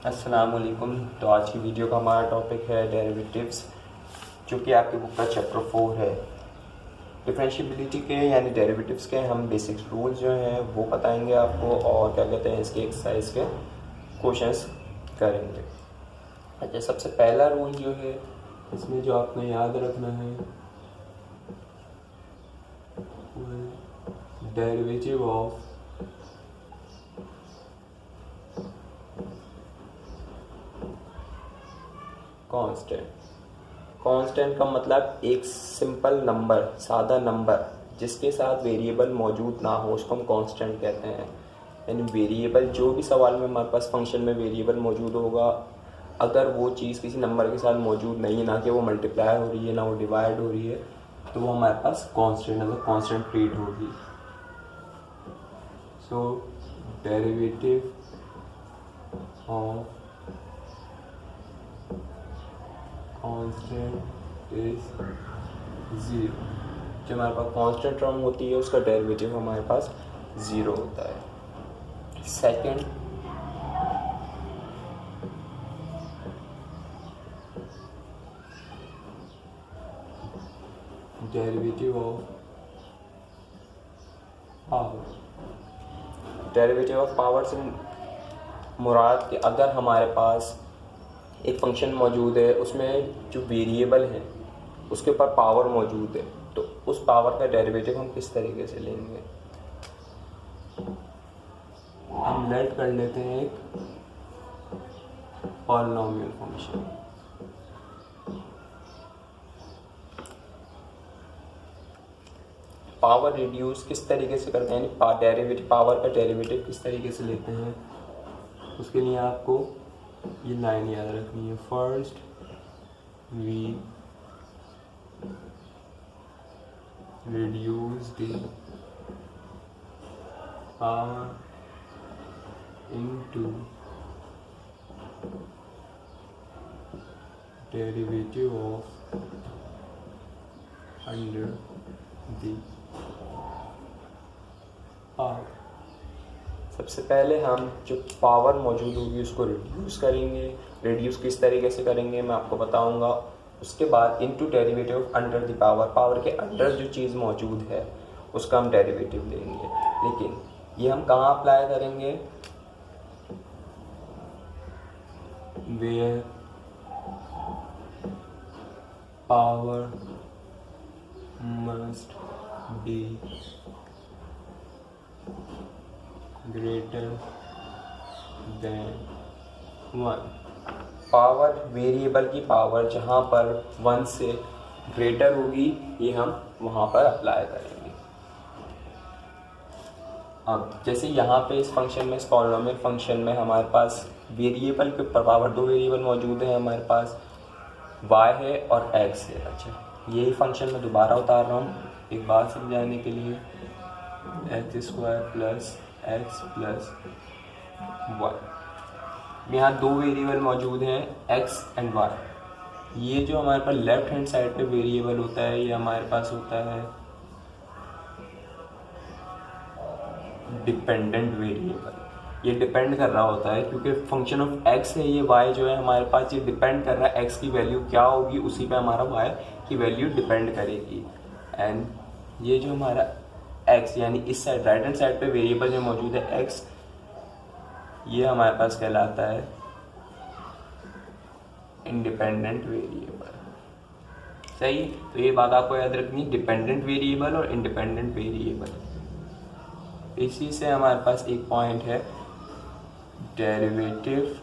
अस्सलाम वालेकुम। तो आज की वीडियो का हमारा टॉपिक है डेरिवेटिव्स, जो कि आपकी बुक का चैप्टर 4 है। डिफरेंशिएबिलिटी के यानी डेरिवेटिव्स के हम बेसिक रूल्स जो हैं वो बताएंगे आपको, और क्या कहते हैं इसके एक्सरसाइज के क्वेश्चंस करेंगे। अच्छा, सबसे पहला रूल जो है इसमें जो आपने याद रखना है डेरिवेटिव ऑफ कांस्टेंट का मतलब एक सिंपल नंबर, सादा नंबर जिसके साथ वेरिएबल मौजूद ना हो, उसको हम कांस्टेंट कहते हैं। यानी वेरिएबल, जो भी सवाल में हमारे पास फंक्शन में वेरिएबल मौजूद होगा, अगर वो चीज़ किसी नंबर के साथ मौजूद नहीं है, ना कि वो मल्टीप्लाई हो रही है ना वो डिवाइड हो रही है, तो वो हमारे पास कांस्टेंट मतलब कांस्टेंट ट्रीट होगी। So derivative of constant is zero. जो हमारे पास कांस्टेंट टर्म होती है उसका डेरिवेटिव हमारे पास ज़ीरो होता है। Second, derivative of power. Derivative of power से मुराद कि अगर हमारे पास एक फंक्शन मौजूद है, उसमें जो वेरिएबल है उसके ऊपर पावर मौजूद है, तो उस पावर का डेरिवेटिव हम किस तरीके से लेंगे। हम लेट कर लेते हैं एक पॉलिनोमियल फंक्शन। पावर रिड्यूस किस तरीके से करते हैं, यानी डेरिवेटिव, पावर का डेरिवेटिव किस तरीके से लेते हैं, उसके लिए आपको ये लाइन याद रखनी है। First we reduce the power into derivative of under the power. सबसे पहले हम जो पावर मौजूद होगी उसको रिड्यूस करेंगे। रिड्यूस किस तरीके से करेंगे मैं आपको बताऊंगा। उसके बाद into derivative of under the power, power के अंडर जो चीज़ मौजूद है उसका हम डेरिवेटिव लेंगे। लेकिन ये हम कहाँ अप्लाई करेंगे, where power must be greater than 1। Power, variable की पावर जहाँ पर 1 से ग्रेटर होगी, ये हम वहाँ पर अप्लाई करेंगे। अब जैसे यहाँ पे इस फंक्शन में, इस पॉलिनोमियल फंक्शन में हमारे पास वेरिएबल के ऊपर पावर, दो वेरिएबल मौजूद हैं हमारे पास, y है और x है। अच्छा, यही फंक्शन में दोबारा उतार रहा हूँ एक बात समझाने के लिए। x² plus x plus 1। यहाँ दो वेरिएबल मौजूद हैं x एंड y। ये जो हमारे पास लेफ्ट हैंड साइड पे वेरिएबल होता है, ये हमारे पास होता है डिपेंडेंट वेरिएबल। ये डिपेंड कर रहा होता है क्योंकि फंक्शन ऑफ x है, ये y जो है हमारे पास, ये डिपेंड कर रहा है x की वैल्यू क्या होगी, उसी पे हमारा y की वैल्यू डिपेंड करेगी। एंड ये जो हमारा x यानी इस साइड, राइट हैंड साइड पे वेरिएबल जो मौजूद है x, ये हमारे पास कहलाता है इंडिपेंडेंट वेरिएबल। सही, तो ये बात आपको याद रखनी, डिपेंडेंट वेरिएबल और इंडिपेंडेंट वेरिएबल। इसी से हमारे पास एक पॉइंट है, डेरिवेटिव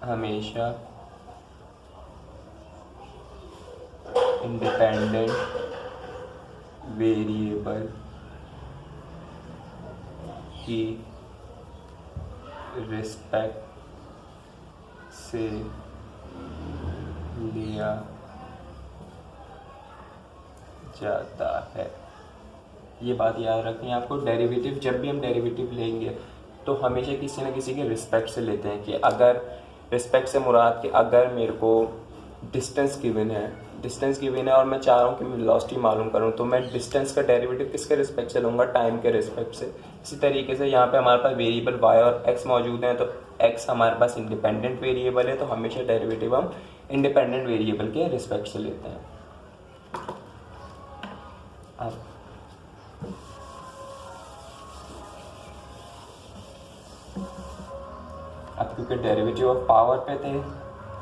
हमेशा इंडिपेंडेंट वेरिएबल की रिस्पेक्ट से लिया जाता है। ये बात याद रखनी है आपको। डेरिवेटिव, जब भी हम डेरिवेटिव लेंगे तो हमेशा किसी न किसी के रिस्पेक्ट से लेते हैं। कि अगर रिस्पेक्ट से मुराद कि अगर मेरे को डिस्टेंस गिवन है डिस्टेंस गिवन है और मैं चाह रहा हूँ कि मैं वेलोसिटी मालूम करूँ, तो मैं डिस्टेंस का डेरिवेटिव किसके रिस्पेक्ट से लूँगा, टाइम के रिस्पेक्ट से। इसी तरीके से यहाँ पे हमारे पास वेरिएबल y और x मौजूद हैं, तो x हमारे पास इंडिपेंडेंट वेरिएबल है, तो हमेशा डेरिवेटिव हम इंडिपेंडेंट वेरिएबल के रिस्पेक्ट से लेते हैं। अब क्योंकि डेरिवेटिव ऑफ पावर पे थे,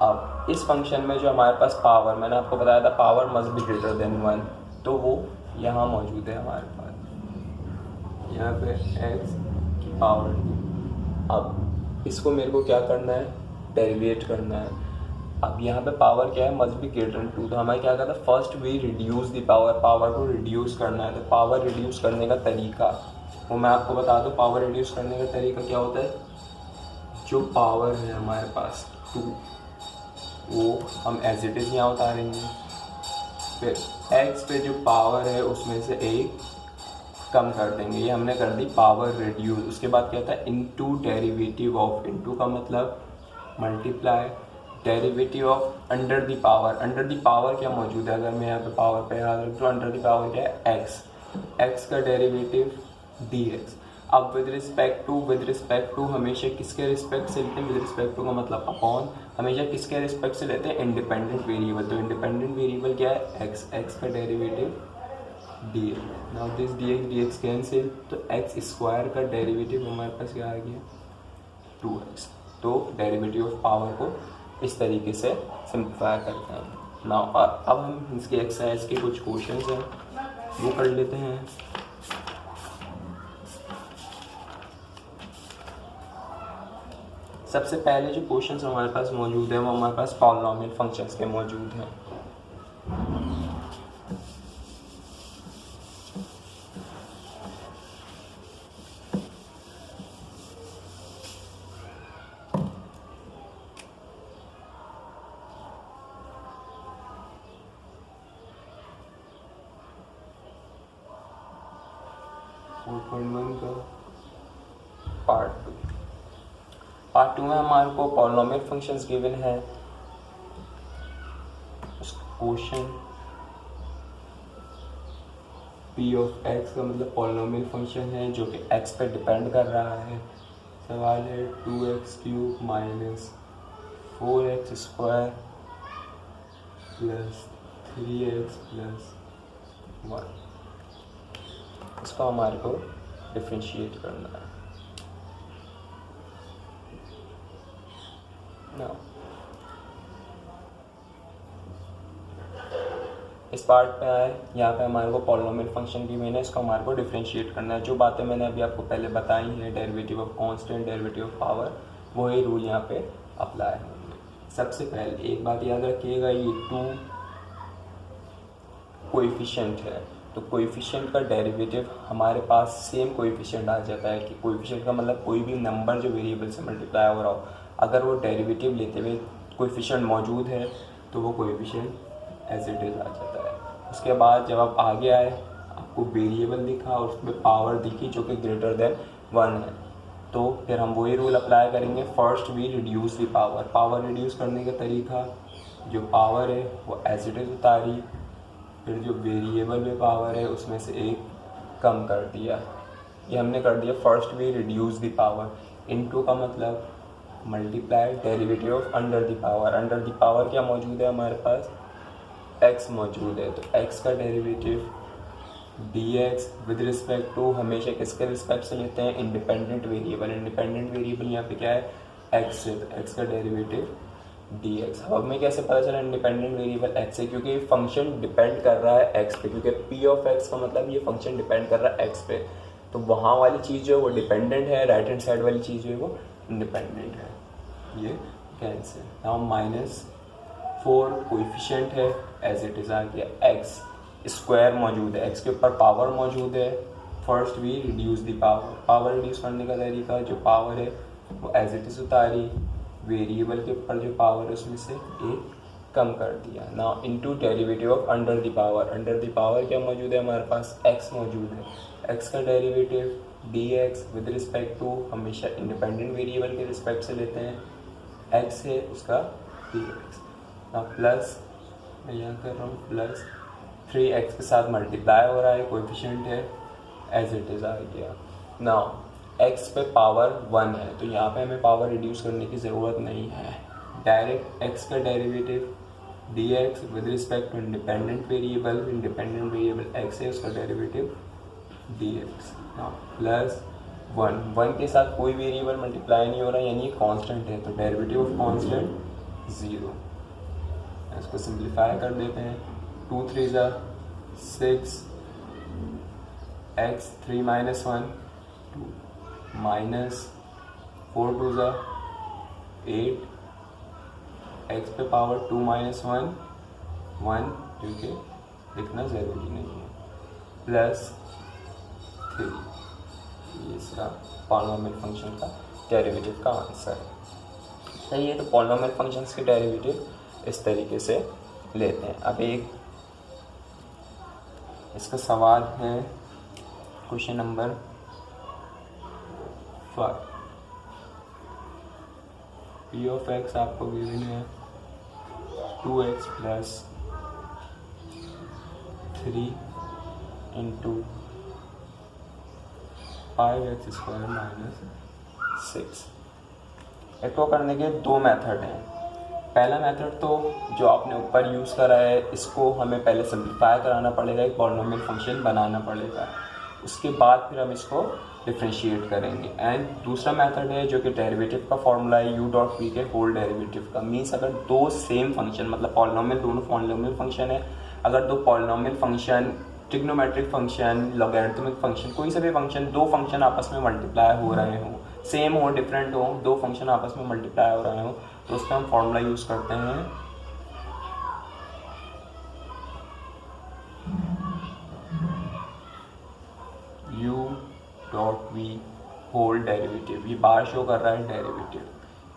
अब इस फंक्शन में जो हमारे पास पावर, मैंने आपको बताया था power must be greater than 1, तो वो यहाँ मौजूद है हमारे पास, यहाँ पे x की पावर। अब इसको मेरे को क्या करना है, डेरिवेट करना है। अब यहाँ पे पावर क्या है, मस्ट बी ग्रेटर देन 2, तो हमें क्या करना है, first we reduce the power, power को रिड्यूस करना है। तो पावर रिड्यूस करने का तरीका वो मैं आपको बता दूँ। पावर रिड्यूस करने का तरीका क्या होता है, जो पावर है हमारे पास 2 वो हम एज इट इज़ यहाँ उतारेंगे, फिर x पे जो पावर है उसमें से एक कम कर देंगे, ये हमने कर दी पावर रिड्यूस। उसके बाद क्या होता है, इनटू डेरिवेटिव ऑफ, इनटू का मतलब multiply, derivative of under the power. Under the power क्या मौजूद है, अगर मैं यहाँ पे पावर पे याद रखूँ तो अंडर द पावर क्या है, x का डेरिवेटिव dx। अब विद रिस्पेक्ट टू हमेशा किसके रिस्पेक्ट से लेते हैं, विद रिस्पेक्ट टू का मतलब अपॉन, हमेशा किसके रिस्पेक्ट से लेते हैं, इंडिपेंडेंट वेरिएबल। तो इंडिपेंडेंट वेरिएबल क्या है, x का derivative dx। Now this dx cancel, तो x स्क्वायर का डेरिवेटिव हमारे पास क्या आ गया, 2x। तो डेरिवेटिव ऑफ पावर को इस तरीके से सिंप्लीफाई करते हैं। नाउ अब हम इसके एक्सरसाइज के कुछ क्वेश्चंस हैं वो कर लेते हैं। सबसे पहले जो क्वेश्चंस हमारे पास मौजूद है वो हमारे पास पॉलिनोमियल फंक्शंस के मौजूद हैं। पार्ट 2 में हमारे को पॉलिनोमियल फंक्शंस गिवन है। क्वेश्चन p ऑफ x का मतलब पॉलिनोमियल फंक्शन है जो कि x पर डिपेंड कर रहा है। सवाल है 2x³ minus 4x² plus 3x plus 1, इसको हमारे को डिफरेंशिएट करना है। इस पार्ट पे आए, यहाँ पे हमारे को पॉलिनोमियल फंक्शन की मैंने इसको हमारे को डिफरेंशिएट करना है। जो बातें मैंने अभी आपको पहले बताई हैं, derivative of constant, derivative of power, वही रूल यहाँ पे अप्लाई होंगे। सबसे पहले एक बात याद रखिएगा, ये 2 कोएफिशिएंट है, तो कोएफिशिएंट का डेरिवेटिव हमारे पास सेम कोएफिशिएंट आ जाता है। कि कोएफिशिएंट का मतलब कोई भी नंबर जो वेरिएबल से मल्टीप्लाई हो रहा हो, अगर वो डेरिवेटिव लेते हुए कोएफिशिएंट मौजूद है तो वो कोएफिशिएंट एज इट इज़ आ जाता है। उसके बाद जब आप आगे आए, आपको वेरिएबल दिखा और उसमें पावर दिखी जो कि ग्रेटर देन 1 है, तो फिर हम वही रूल अप्लाई करेंगे। First we reduce the power, power reduce करने का तरीका, जो पावर है वो एज इट इज़ उतारी, फिर जो वेरिएबल में पावर है उसमें से एक कम कर दिया। ये हमने कर दिया first we reduce the power. Into का मतलब multiply derivative of under the power. Under the power क्या मौजूद है हमारे पास, x मौजूद है, तो x का derivative dx with respect to, हमेशा किसके रिस्पेक्ट से लेते हैं, इंडिपेंडेंट वेरिएबल। इंडिपेंडेंट वेरिएबल यहाँ पे क्या है, x से, तो x का डेरिवेटिव dx। अब हमें कैसे पता चला इंडिपेंडेंट वेरिएबल x से, क्योंकि फंक्शन डिपेंड कर रहा है x पे, क्योंकि p ऑफ x का मतलब ये फंक्शन डिपेंड कर रहा है x पे, तो वहाँ वाली चीज़ जो है वो डिपेंडेंट है, राइट हैंड साइड वाली चीज़ जो है वो इंडिपेंडेंट है। ये कैंसिल। नाउ -4 कोएफिशिएंट है, एज इट इज़ आ गया। x स्क्वायर मौजूद है, x के ऊपर पावर मौजूद है। First we reduce the power, power reduce करने का तरीका, जो पावर है वो एज इट इज़ उतारी, वेरिएबल के ऊपर जो पावर है उसमें से एक कम कर दिया। Now into derivative of under the power. Under the power क्या मौजूद है हमारे पास, x मौजूद है, x का derivative dx with respect to, हमेशा इंडिपेंडेंट वेरिएबल के रिस्पेक्ट से लेते हैं, x है उसका dx। नाउ प्लस मैं यहाँ कर रहा हूँ प्लस 3x के साथ मल्टीप्लाई हो रहा है, कोएफिशिएंट है, एज इट इज़ आ गया। नाउ x पे पावर 1 है तो यहाँ पे हमें पावर रिड्यूस करने की ज़रूरत नहीं है, डायरेक्ट x का derivative dx with respect to independent variable x है, उसका डेरिवेटिव dx। नाउ प्लस 1 के साथ कोई वेरिएबल मल्टीप्लाई नहीं हो रहा यानी कांस्टेंट है, तो डेरिवेटिव ऑफ कांस्टेंट 0। इसको सिंप्लीफाई कर देते हैं, 2 3 ज़ा 6 x 3 माइनस 1 2 माइनस 4 2 ज़ा 8 x पे पावर 2 माइनस 1 1 क्योंकि लिखना ज़रूरी नहीं है, प्लस 3। ये इसका पॉलिनोमियल फंक्शन का डेरिवेटिव का आंसर है। सही है, तो पॉलिनोमियल फंक्शंस के डेरिवेटिव इस तरीके से लेते हैं। अब एक इसका सवाल है question number 5। p of x आपको गिवन है 2x plus 3 into 5x square minus 6। इसको करने के दो मेथड हैं। पहला मेथड तो जो आपने ऊपर यूज़ करा है, इसको हमें पहले सिंप्लीफाई कराना पड़ेगा, एक पॉलिनोमियल फंक्शन बनाना पड़ेगा, उसके बाद फिर हम इसको डिफ्रेंशिएट करेंगे। एंड दूसरा मेथड है जो कि डेरिवेटिव का फॉर्मूला है u डॉट v के होल डेरिवेटिव का। मीन्स अगर दो सेम फंक्शन मतलब पॉलिनोमियल, दोनों पॉलिनोमियल फंक्शन है, अगर दो polynomial function, trigonometric function, logarithmic function, कोई सा भी फंक्शन, दो फंक्शन आपस में मल्टीप्लाई हो रहे हो, सेम हो डिफरेंट हो, दो फंक्शन आपस में मल्टीप्लाई हो रहे हो, तो उसका हम फॉर्मूला यूज़ करते हैं u dot v whole derivative. ये बार शो कर रहा है derivative,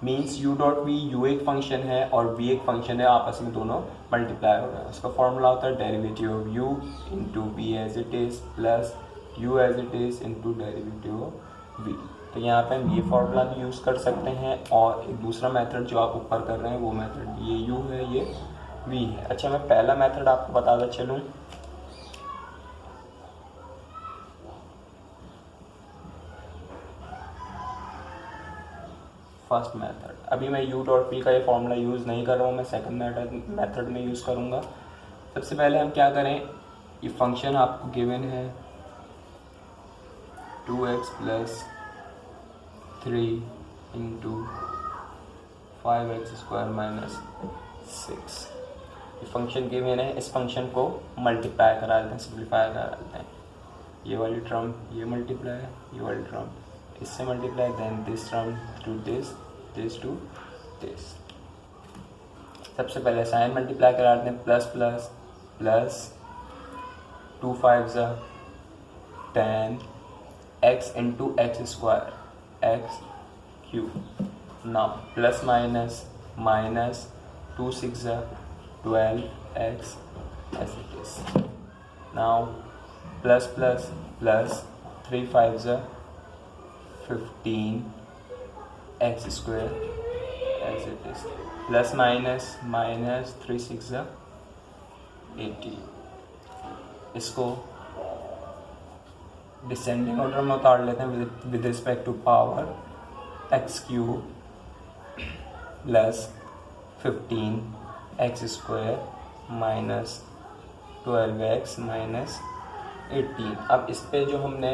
means u dot v u एक फंक्शन है और v एक फंक्शन है, आपस में दोनों मल्टीप्लाई हो रहे हैं। उसका फॉर्मूला होता है derivative of u into v as it is plus u as it is into derivative of v। तो यहाँ पे हम ये फॉर्मूला भी यूज़ कर सकते हैं, और एक दूसरा मेथड जो आप ऊपर कर रहे हैं वो मेथड, ये u है ये v है। अच्छा, मैं पहला मेथड आपको बताता चलूँ। फर्स्ट मेथड, अभी मैं u डॉट p का ये फॉर्मूला यूज़ नहीं कर रहा हूँ, मैं सेकंड मेथड में यूज़ करूँगा। सबसे पहले हम क्या करें, ये फंक्शन आपको गिवन है 2x plus 3 into 5x square minus 6। ये फंक्शन गिवन है, इस फंक्शन को मल्टीप्लाई करा देते हैं, सिंप्लीफाई करा देते हैं। ये वाली टर्म ये मल्टीप्लाई, ये वाली टर्म इससे multiply, then this term to this to this. सबसे पहले साइन मल्टीप्लाई करा देते हैं, प्लस प्लस प्लस 2 5 ज़ा 10 x into x square x cube. Now plus minus minus 2 6 ज़ा 12 x as it is. Now plus plus plus 3 5 ज़ा 15 x square as it is, plus minus minus 3 6 ज़ा 80। इसको descending order में उतार लेते हैं with respect to power x cube plus 15 x square minus 12x minus 18। अब इस पे जो हमने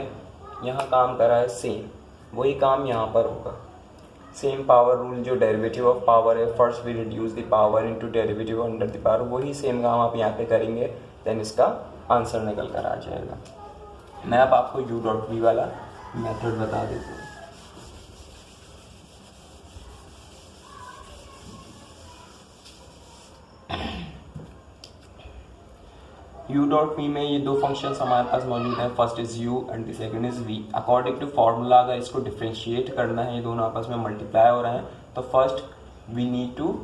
यहाँ काम करा है सेम वही काम यहाँ पर होगा। सेम पावर रूल, जो डेरिवेटिव ऑफ पावर है, first we reduce the power into derivative under the power, वही सेम काम आप यहाँ पे करेंगे, देन इसका आंसर निकल कर आ जाएगा। मैं अब आपको u डॉट वी वाला मेथड बता देता हूँ। u डॉट v में ये दो फंक्शंस हमारे पास मौजूद हैं, first is u and the second is v। According to formula अगर इसको डिफरेंशिएट करना है, ये दोनों आपस में मल्टीप्लाई हो रहे हैं, तो first we need to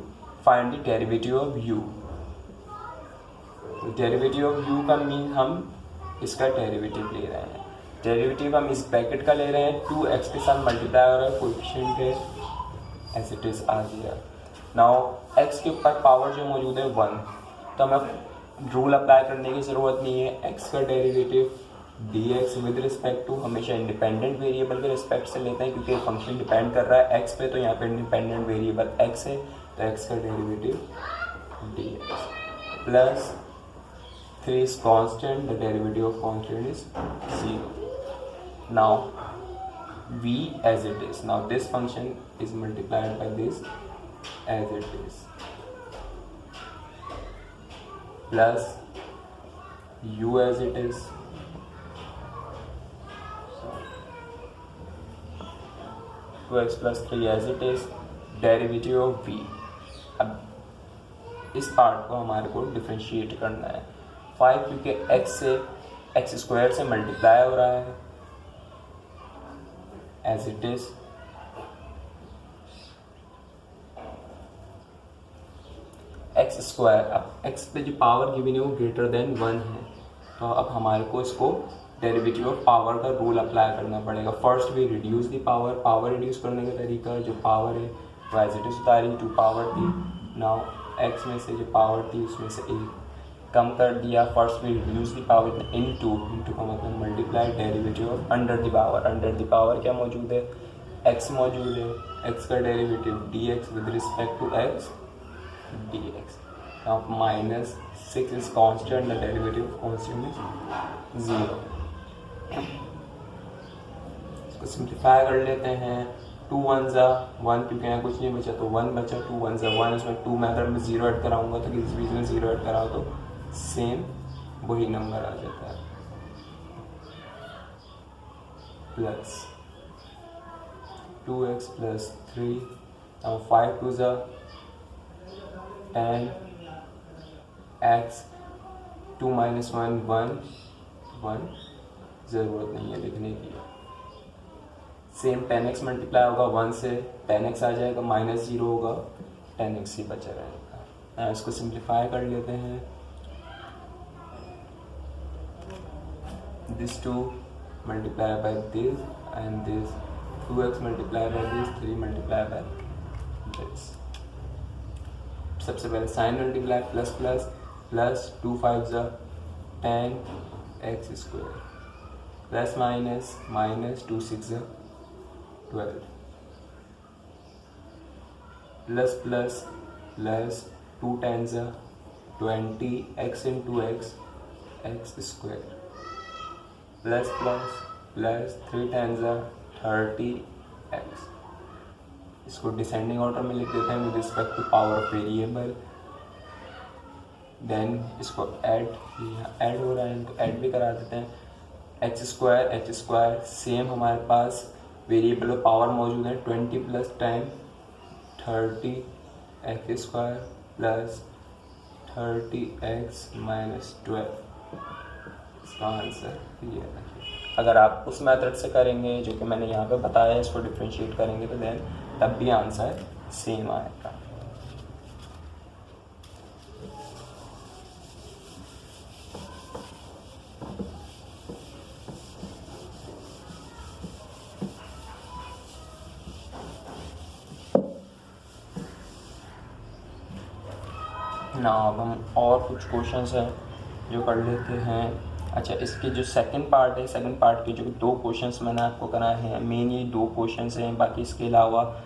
find the derivative of u। Derivative of u का मीन हम इसका डेरिवेटिव ले रहे हैं। डेरिवेटिव हम इस ब्रैकेट का ले रहे हैं, 2x के साथ मल्टीप्लाई हो रहा है, कोएफिशिएंट है एज इट इज आ गया। नाउ x के ऊपर पावर जो मौजूद है 1, तो हमें रूल अप्लाई करने की ज़रूरत नहीं है। x का derivative dx with respect to हमेशा इंडिपेंडेंट वेरिएबल के रिस्पेक्ट से लेते हैं, क्योंकि फंक्शन डिपेंड कर रहा है x पे, तो यहाँ पे इंडिपेंडेंट वेरिएबल x है, तो x का derivative dx plus 3 is constant, the derivative of constant is 0. Now v as it is, now this function is multiplied by this as it is, plus u as it is, 2x plus 3 as it is, derivative of v. अब इस part को हमारे को differentiate करना है। 5 क्योंकि x से x square से मल्टीप्लाई हो रहा है as it is, x square, अब x पे जो पावर गिवन है वो ग्रेटर देन 1 है, तो अब हमारे को इसको डेरिवेटिव ऑफ पावर का रूल अप्लाई करना पड़ेगा। First we reduce the power, power reduce करने का तरीका जो पावर है वो एज इट इज उतारी, 2 पावर थी, नाउ x में से जो पावर थी उसमें से एक कम कर दिया। First we reduce the power into का मतलब multiply derivative of under the power, under the power क्या मौजूद है, x मौजूद है, x का derivative dx with respect to x dx, now minus 6 is constant, the derivative of constant is 0. इसको simplify कर लेते हैं, 2 1 जा 1, क्योंकि यहाँ कुछ नहीं बचा तो 1 बचा, 2 1 जा 1, इसमें 2 में अगर मैं 0 ऐड कराऊंगा तो किसी बीच में 0 ऐड कराओ तो सेम वही नंबर आ जाता है, प्लस 2x plus 3, now 5 2 जा 10, x 2 minus 1 1 1, ज़रूरत नहीं है लिखने की। सेम 10x मल्टीप्लाई होगा 1 से, 10x आ जाएगा, माइनस 0 होगा, 10x ही बचा रहेगा। इसको सिंप्लीफाई कर लेते हैं, this 2 multiplied by this and this, 2x multiplied by this, 3 multiplied by this। सबसे पहले sign multiply, plus plus plus 2 5 जा 10 x square, plus minus minus 2 6 जा 12, प्लस प्लस प्लस 2 10 जा 20 x into x x square, plus plus plus 3 10 जा 30 x। इसको descending order में लिख देते हैं with respect to power of variable, then इसको ऐड हो रहा है तो ऐड भी करा देते हैं, एच स्क्वायर सेम हमारे पास वेरिएबल और पावर मौजूद है, 20 plus 10 30 x square plus 30x minus 12, इसका आंसर ये है। अगर आप उस मेथड से करेंगे जो कि मैंने यहाँ पे बताया है, इसको डिफ्रेंशिएट करेंगे तो देन तब भी आंसर सेम आएगा। ना अब हम और कुछ क्वेश्चंस हैं जो कर लेते हैं। अच्छा, इसके जो सेकंड पार्ट है, सेकंड पार्ट के जो 2 क्वेश्चंस मैंने आपको कराए हैं, मेन ये 2 क्वेश्चंस हैं। बाकी इसके अलावा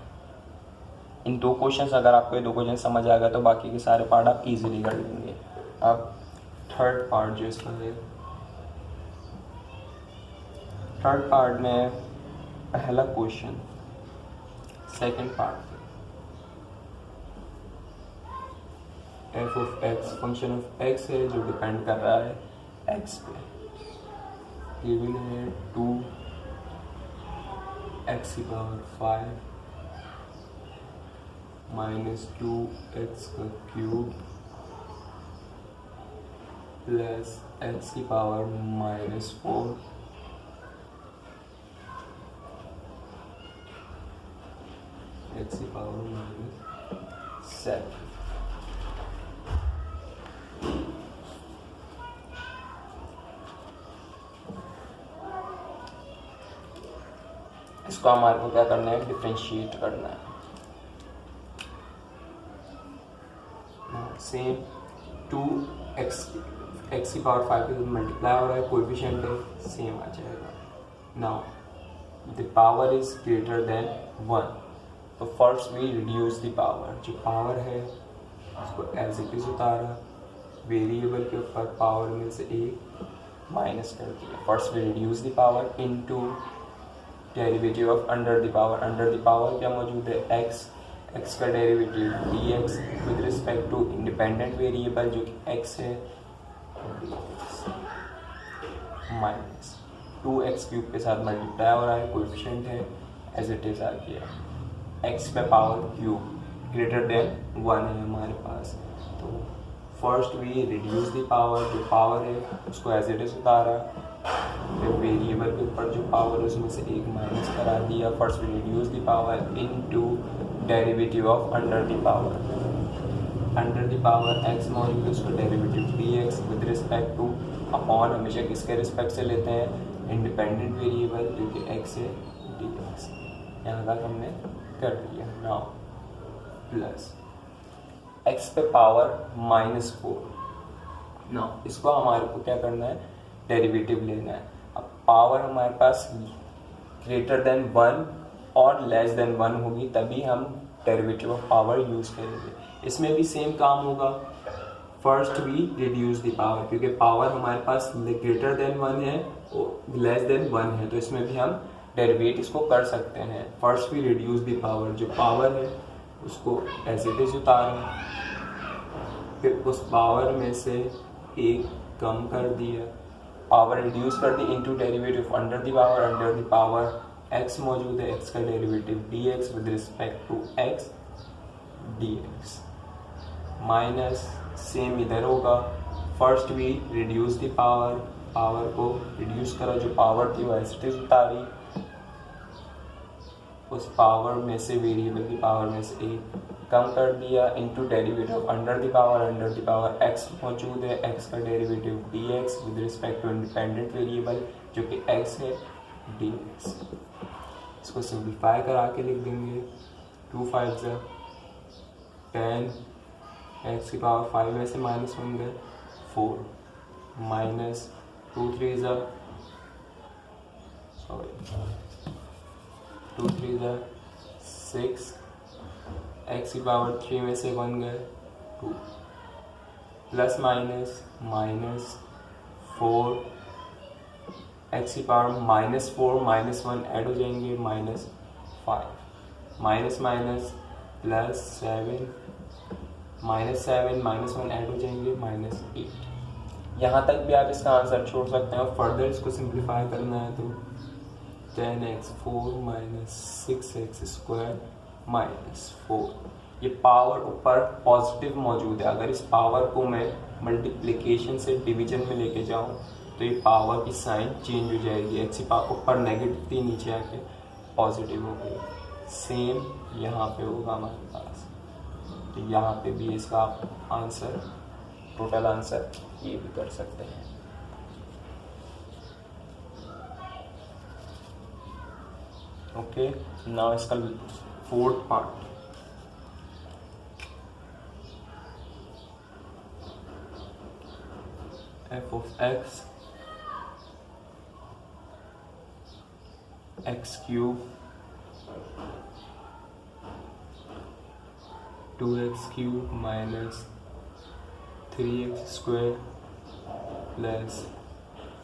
इन 2 क्वेश्चंस, अगर आपको ये 2 क्वेश्चन समझ आ गया तो बाकी के सारे पार्ट आप इजीली कर लेंगे। अब थर्ड पार्ट जो इसका है, थर्ड पार्ट में पहला question second part, F of x function of x है जो डिपेंड कर रहा है एक्स पे, गिवन है 2x की पावर 5 माइनस 2x का क्यूब प्लस x की पावर माइनस 4 x की पावर माइनस 7। इसको हमारे को क्या करना है, डिफरेंशिएट करना है। सेम 2 एक्स की पावर 5 के साथ मल्टीप्लाई हो रहा है, कोएफिशिएंट है सेम आ जाएगा। Now the power is greater than 1, तो first we reduce the power, जो पावर है उसको एज इट इज उतारा, वेरिएबल के ऊपर पावर में से एक माइनस कर दिया। First we reduce the power into derivative of under the power क्या मौजूद है, एक्स का derivative d x with respect to independent variable जो कि एक्स है, माइनस 2x क्यूब के साथ मल्टीप्लाई हो रहा है, कोएफिशिएंट है एज इट इज आ गया। एक्स पे पावर क्यूब ग्रेटर देन 1 है हमारे पास, तो first we reduce the power, जो पावर है उसको एज इट इज उतारा, फिर वेरिएबल के ऊपर जो पावर है उसमें से एक माइनस करा दिया। First we reduce the power into derivative of under the power x मौजूद है, उसको derivative d x with respect to upon, हमेशा किसके रिस्पेक्ट से लेते हैं, इंडिपेंडेंट वेरिएबल जो कि एक्स है डी एक्स। यहाँ तक हमने कर लिया। नाउ प्लस एक्स पे पावर -4। नाउ इसको हमारे को क्या करना है, डेरिवेटिव लेना है। अब पावर हमारे पास ग्रेटर देन 1 और लेस देन 1 होगी तभी हम डेरिवेटिव ऑफ पावर यूज़ करेंगे। इसमें भी सेम काम होगा, first we reduce the power, क्योंकि पावर हमारे पास ग्रेटर देन 1 है और लेस देन 1 है, तो इसमें भी हम डेरिवेट इसको कर सकते हैं। First we reduce the power, जो पावर है उसको एज इट इज उतारा, फिर उस पावर में से एक कम कर दिया, पावर रिड्यूस कर दी into derivative under the power x मौजूद है, एक्स का derivative d x with respect to x d x, minus same इधर होगा। First we reduce the power, power को रिड्यूस करा, जो पावर थी वो एज इट इज उतारी, उस पावर में से वेरिएबल की पावर में से एक कम कर दिया into derivative under the power x मौजूद है, एक्स का derivative d x with respect to independent variable जो कि एक्स है डी एक्स। इसको सिंप्लीफाई करा के लिख देंगे, 2 5 10, एक्स की पावर 5 में से -1 गए 4, माइनस 2 3 6, एक्स की पावर 3 में से 1 गए 2, प्लस माइनस -4, एक्स की पावर -4 -1 ऐड हो जाएंगे -5, माइनस प्लस 7, -7 -1 ऐड हो जाएंगे -8। यहाँ तक भी आप इसका आंसर छोड़ सकते हैं और फर्दर इसको सिंप्लीफाई करना है तो 10x4 -6x² -4। ये पावर ऊपर पॉजिटिव मौजूद है, अगर इस पावर को मैं मल्टीप्लिकेशन से डिवीजन में लेके जाऊँ तो ये पावर की साइन चेंज हो जाएगी, एक्स की पावर ऊपर नेगेटिव थी नीचे आके पॉजिटिव हो गई। सेम यहाँ पे होगा हमारे पास, तो यहाँ पे भी इसका आंसर, टोटल आंसर ये भी कर सकते हैं। ओके, नाउ इसका 4th part, f of x x³ 2x³ -3x² plus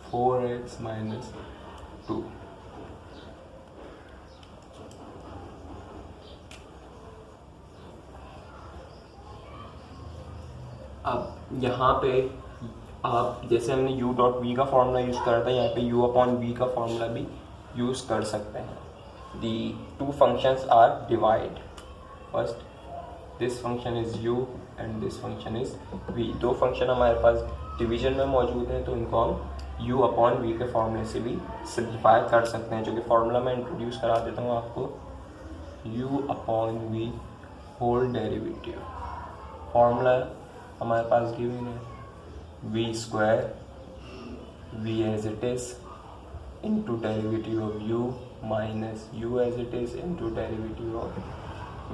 4x -2। अब यहाँ पे आप जैसे हमने u.v का फॉर्मूला यूज़ करा था, यहाँ पे u/v का फॉर्मूला भी यूज़ कर सकते हैं। The 2 functions are divide, first this function is u and this function is v। 2 function हमारे पास डिवीजन में मौजूद हैं, तो इनको हम u/v के फॉर्मूले से भी सिंप्लीफाई कर सकते हैं, जो कि फॉर्मूला मैं इंट्रोड्यूस करा देता हूँ आपको। u/v होल डेरिवेटिव, फॉर्मूला हमारे पास गिवन है v² v as it is into derivative of u minus u as it is into derivative of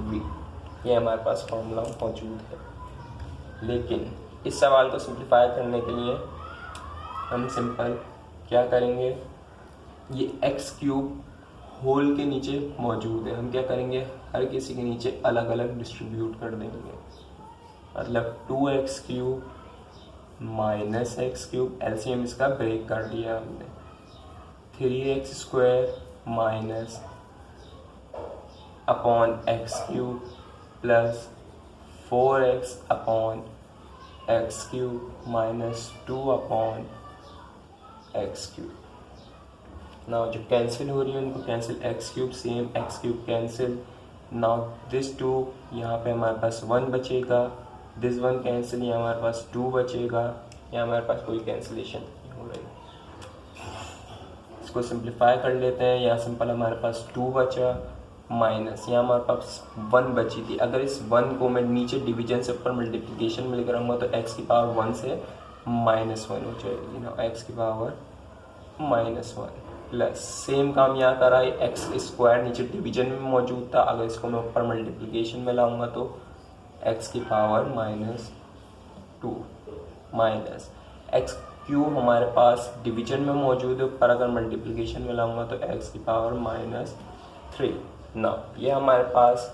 v। ये हमारे पास फॉर्मूला मौजूद है, लेकिन इस सवाल को सिंप्लीफाई करने के लिए हम सिंपल क्या करेंगे, ये एक्स क्यूब होल के नीचे मौजूद है, हम क्या करेंगे हर किसी के नीचे अलग अलग डिस्ट्रीब्यूट कर देंगे। मतलब 2x cube minus x cube, LCM इसका ब्रेक कर दिया हमने, 3x square minus upon x cube plus 4x upon x cube minus 2 upon x cube. Now जो कैंसिल हो रही है उनको cancel, x cube same x cube cancel. Now this 2 यहाँ पे हमारे पास 1 बचेगा, दिस 1 कैंसिल, यहाँ हमारे पास 2 बचेगा, यहाँ हमारे पास कोई कैंसिलेशन नहीं हो रही। इसको सिंप्लीफाई कर लेते हैं, यहाँ सिंपल हमारे पास 2 बचा माइनस यहाँ हमारे पास 1 बची थी। अगर इस 1 को मैं नीचे डिवीजन से ऊपर मल्टीप्लिकेशन में लेकर आऊँगा तो x की पावर 1 से -1 हो जाएगी ना, x की पावर -1 प्लस सेम काम यहाँ करा है, एक्स स्क्वायर नीचे डिवीजन में मौजूद था, अगर इसको मैं ऊपर मल्टीप्लिकेशन में लाऊंगा तो x की पावर -2 माइनस एक्स क्यूब हमारे पास डिवीजन में मौजूद है, ऊपर अगर मल्टीप्लिकेशन में लाऊंगा तो x की पावर -3 ना। ये हमारे पास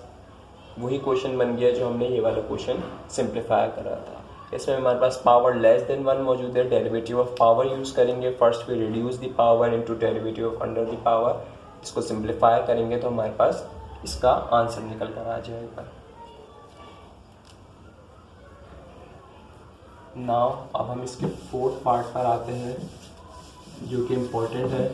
वही क्वेश्चन बन गया जो हमने ये वाला क्वेश्चन सिंप्लीफाई करा था। इसमें हमारे पास पावर लेस देन 1 मौजूद है, डेरिवेटिव ऑफ पावर यूज़ करेंगे। First we reduce the power into derivative of under the power, इसको सिंप्लीफाई करेंगे तो हमारे पास इसका आंसर निकल कर आ जाएगा। नाउ अब हम इसके फोर्थ पार्ट पर आते हैं जो कि इम्पोर्टेंट है।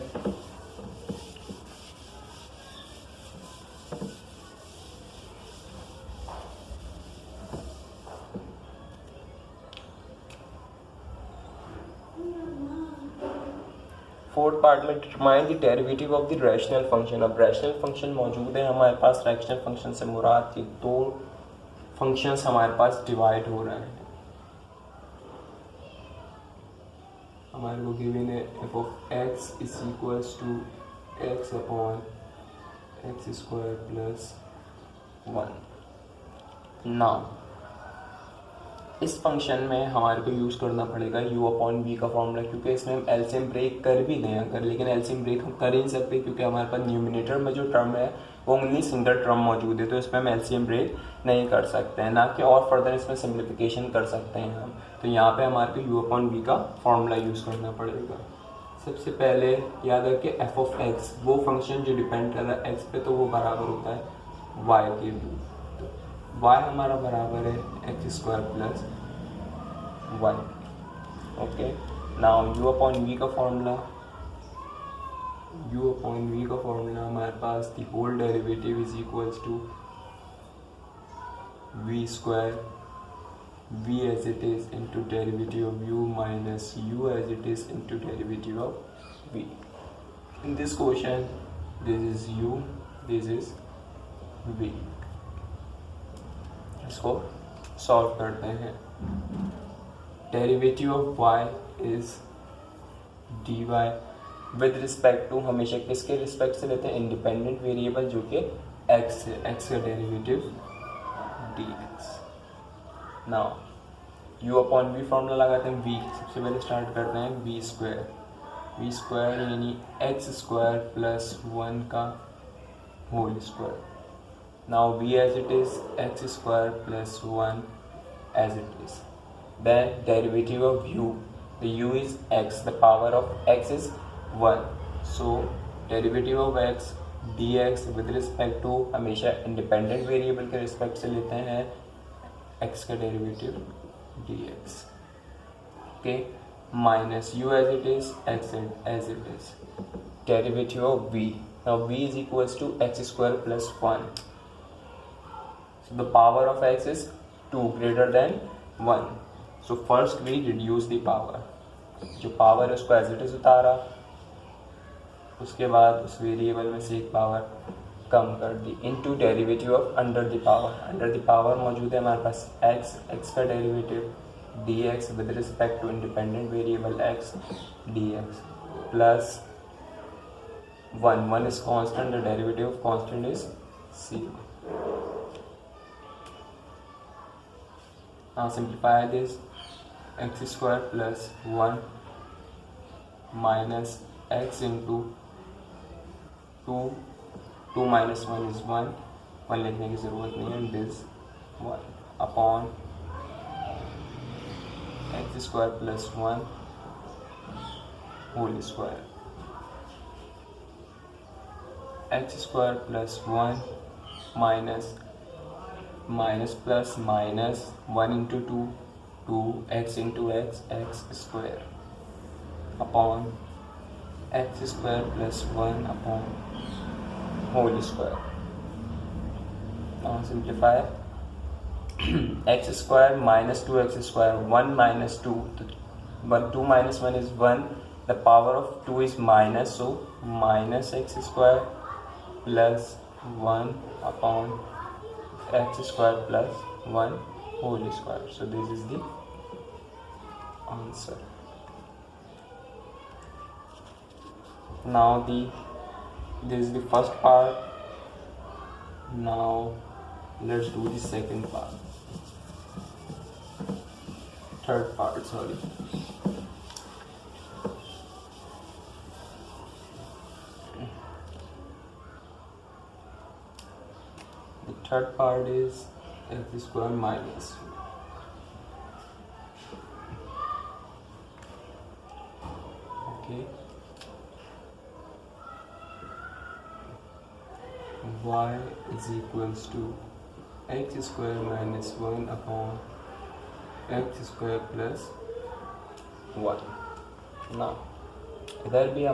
फोर्थ पार्ट में determine the derivative of the rational function. अब रैशनल फंक्शन मौजूद है हमारे पास, रैशनल फंक्शन से मुराद के 2 फंक्शंस हमारे पास डिवाइड हो रहे हैं। हमारे को गिवन है f of x is equals to x upon x square plus 1। Now इस फंक्शन में हमारे को यूज़ करना पड़ेगा u अपॉन v का फॉर्मूला, क्योंकि इसमें हम एलसीएम ब्रेक कर भी दें अगर, लेकिन एलसीएम ब्रेक हम कर ही नहीं सकते क्योंकि हमारे पास न्यूमिनेटर में जो टर्म है वो ओनली सिंगल टर्म मौजूद है, तो इसमें हम एलसीएम ब्रेक नहीं कर सकते हैं, ना कि और फर्दर इसमें सिंप्लीफिकेशन कर सकते हैं हम। तो यहाँ पे हमारे को u अपॉन v का फॉर्मूला यूज़ करना पड़ेगा। सबसे पहले याद रखिए एफ ऑफ एक्स वो फंक्शन जो डिपेंड कर रहा है एक्स पे, तो वो बराबर होता है वाई के भी। y हमारा बराबर है x square plus 1। Okay, now u upon v का फॉर्मूला, u अपॉन v का फॉर्मूला हमारे पास the whole derivative is equals to v square v as it is into derivative of u minus u as it is into derivative of v। In this question this is u, this is v। इसको solve करते हैं। Derivative of y is dy with respect to, हमेशा किसके respect से लेते हैं, independent variable जो कि x है, x का derivative dx। Now u upon v formula लगाते हैं, v सबसे पहले स्टार्ट करते हैं v स्क्वायर यानी x स्क्वायर प्लस 1 का whole square. Now v as it is x square plus 1 as it is. Then derivative of u, the u is x, the power of x is 1. So derivative of x dx with respect to, हमेशा independent variable के respect से लेते हैं x का derivative dx. Okay, minus u as it is, x as it is. Derivative of v. Now v is equals to x square plus 1. So the power of x is 2 greater than 1. So first we reduce the power. जो power है उसको as it is उतारा, उसके बाद उस variable में से एक पावर कम कर दी into derivative of under the power. Under the power मौजूद है हमारे पास x का derivative dx with respect to independent variable x dx plus 1 is constant, the derivative of constant is 0। Now simplify this, x square plus 1 minus x into 2 minus 1 is 1 लिखने की ज़रूरत नहीं है, this 1 upon x square plus 1 whole square, x square plus 1 minus plus minus 1 into 2 x into x square upon x square plus 1 upon whole square. Now simplify. X square minus 2x square, 1 minus 2, 2 minus 1 is 1, the power of 2 is minus, so minus x square plus 1 upon x square plus 1 whole square. So this is the answer. Now this is the first part. Now let's do the second part, third part, sorry. The third part is x square minus. Okay. Y is equals to x square minus 1 upon x square plus 1. Now इधर भी हम